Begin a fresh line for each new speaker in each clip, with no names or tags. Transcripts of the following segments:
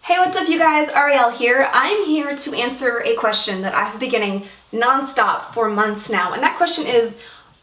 Hey, what's up you guys? REL here. I'm here to answer a question that I've been getting nonstop for months now, and that question is,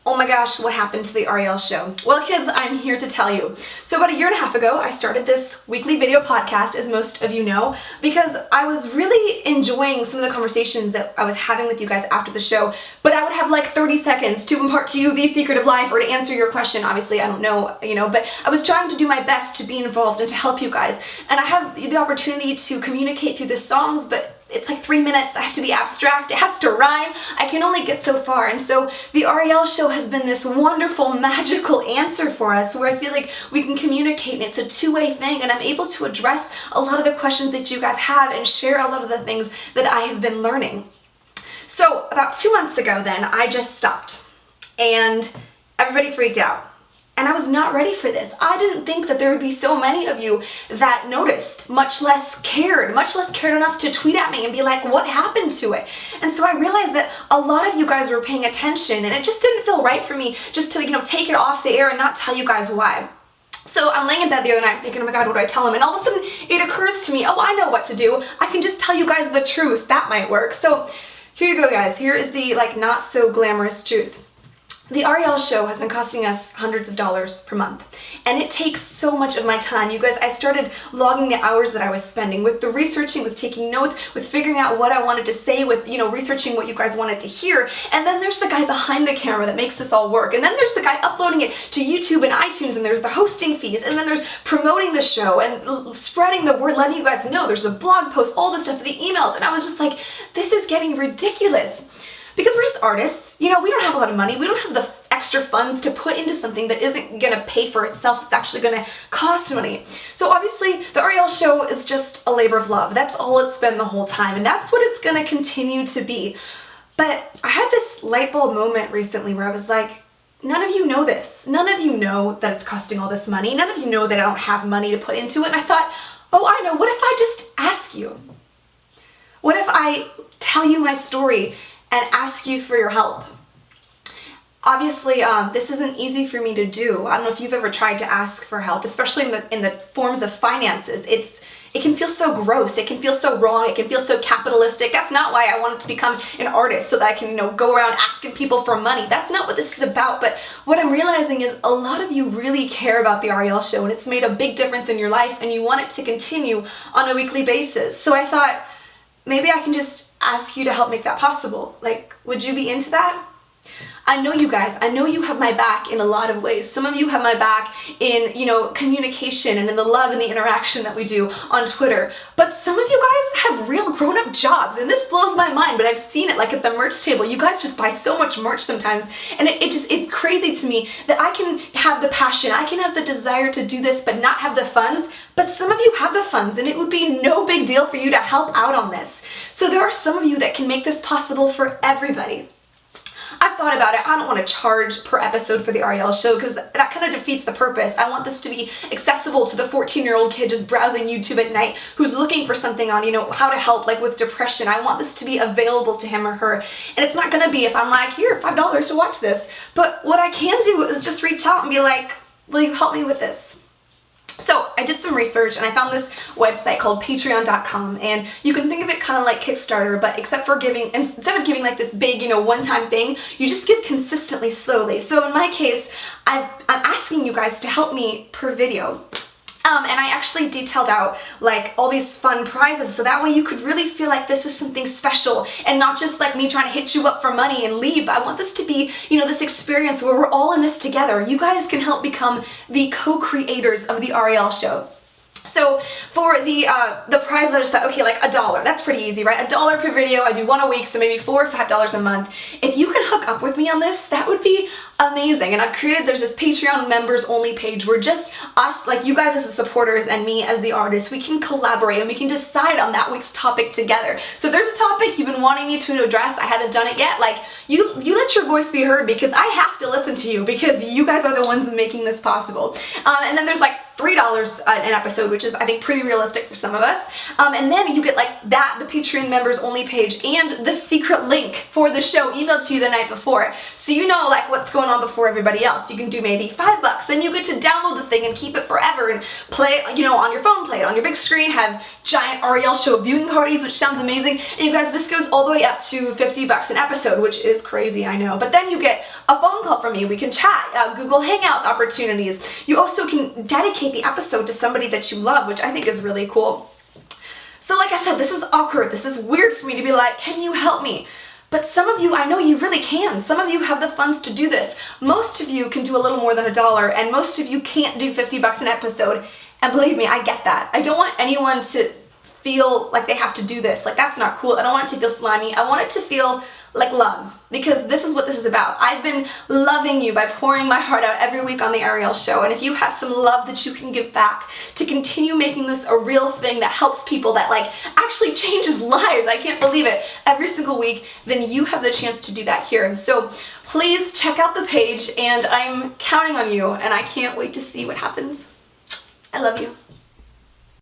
oh my gosh, what happened to the REL show? Well, kids, I'm here to tell you. So about a year and a half ago, I started this weekly video podcast, as most of you know, because I was really enjoying some of the conversations that I was having with you guys after the show, but I would have like 30 seconds to impart to you the secret of life or to answer your question. Obviously, I don't know, but I was trying to do my best to be involved and to help you guys. And I have the opportunity to communicate through the songs, but it's like 3 minutes, I have to be abstract, it has to rhyme, I can only get so far. And so the REL show has been this wonderful, magical answer for us where I feel like we can communicate and it's a two-way thing, and I'm able to address a lot of the questions that you guys have and share a lot of the things that I have been learning. So about 2 months ago then, I just stopped and everybody freaked out. And I was not ready for this. I didn't think that there would be so many of you that noticed, much less cared enough to tweet at me and be like, what happened to it? And so I realized that a lot of you guys were paying attention, and it just didn't feel right for me just to, take it off the air and not tell you guys why. So I'm laying in bed the other night thinking, oh my god, what do I tell him? And all of a sudden it occurs to me, oh, I know what to do. I can just tell you guys the truth. That might work. So here you go, guys. Here is the not so glamorous truth. The REL show has been costing us hundreds of dollars per month, and it takes so much of my time. You guys, I started logging the hours that I was spending with the researching, with taking notes, with figuring out what I wanted to say, with, researching what you guys wanted to hear. And then there's the guy behind the camera that makes this all work. And then there's the guy uploading it to YouTube and iTunes, and there's the hosting fees, and then there's promoting the show and spreading the word, letting you guys know. There's a blog post, all this stuff, the emails, and I was just like, this is getting ridiculous. Because we're just artists, we don't have a lot of money, we don't have the extra funds to put into something that isn't gonna pay for itself, it's actually gonna cost money. So obviously, the REL show is just a labor of love. That's all it's been the whole time, and that's what it's gonna continue to be. But I had this light bulb moment recently where I was like, none of you know this. None of you know that it's costing all this money. None of you know that I don't have money to put into it. And I thought, oh, I know, what if I just ask you? What if I tell you my story and ask you for your help? Obviously, this isn't easy for me to do. I don't know if you've ever tried to ask for help, especially in the forms of finances. It can feel so gross, it can feel so wrong, it can feel so capitalistic. That's not why I wanted to become an artist, so that I can, go around asking people for money. That's not what this is about. But what I'm realizing is a lot of you really care about the REL show, and it's made a big difference in your life, and you want it to continue on a weekly basis. So I thought, maybe I can just ask you to help make that possible. Would you be into that? I know you guys, I know you have my back in a lot of ways. Some of you have my back in, communication and in the love and the interaction that we do on Twitter. But some of you guys have real grown-up jobs, and this blows my mind, but I've seen it at the merch table. You guys just buy so much merch sometimes, and it's crazy to me that I can have the passion, I can have the desire to do this, but not have the funds. But some of you have the funds, and it would be no big deal for you to help out on this. So there are some of you that can make this possible for everybody. I've thought about it. I don't want to charge per episode for the REL show because that kind of defeats the purpose. I want this to be accessible to the 14-year-old kid just browsing YouTube at night who's looking for something on, how to help, with depression. I want this to be available to him or her. And it's not going to be if I'm like, here, $5 to watch this. But what I can do is just reach out and be like, will you help me with this? So I did some research and I found this website called patreon.com, and you can think of it kind of like Kickstarter, but instead of giving this big, one-time thing, you just give consistently, slowly. So in my case, I'm asking you guys to help me per video. And I actually detailed out all these fun prizes, so that way you could really feel like this was something special and not just me trying to hit you up for money and leave. I want this to be, this experience where we're all in this together. You guys can help become the co-creators of the REL show. So for the prize, I just thought, okay, $1. That's pretty easy, right? $1 per video. I do one a week, so maybe $4 or $5 a month. If you can hook up with me on this, that would be amazing. And there's this Patreon members only page where just us, you guys as the supporters and me as the artist, we can collaborate and we can decide on that week's topic together. So if there's a topic you've been wanting me to address, I haven't done it yet, you let your voice be heard, because I have to listen to you, because you guys are the ones making this possible. And then there's $3 an episode, which is I think pretty realistic for some of us. And then you get like that, the Patreon members only page, and the secret link for the show emailed to you the night before. So you know like what's going on before everybody else. You can do maybe $5, then you get to download the thing and keep it forever and play it, you know, on your phone, play it on your big screen, have giant REL Show viewing parties, which sounds amazing. And you guys, this goes all the way up to $50 an episode, which is crazy, I know. But then you get a phone call from me, we can chat, Google Hangouts opportunities. You also can dedicate the episode to somebody that you love, which I think is really cool. So like I said, this is awkward, this is weird for me to be like, can you help me? But some of you, I know you really can. Some of you have the funds to do this. Most of you can do a little more than $1, and most of you can't do $50 an episode. And believe me, I get that. I don't want anyone to feel like they have to do this. Like, that's not cool. I don't want it to feel slimy. I want it to feel like love, because this is what this is about. I've been loving you by pouring my heart out every week on the REL Show, and if you have some love that you can give back to continue making this a real thing that helps people, that like actually changes lives, I can't believe it, every single week, then you have the chance to do that here. And so please check out the page, and I'm counting on you, and I can't wait to see what happens. I love you.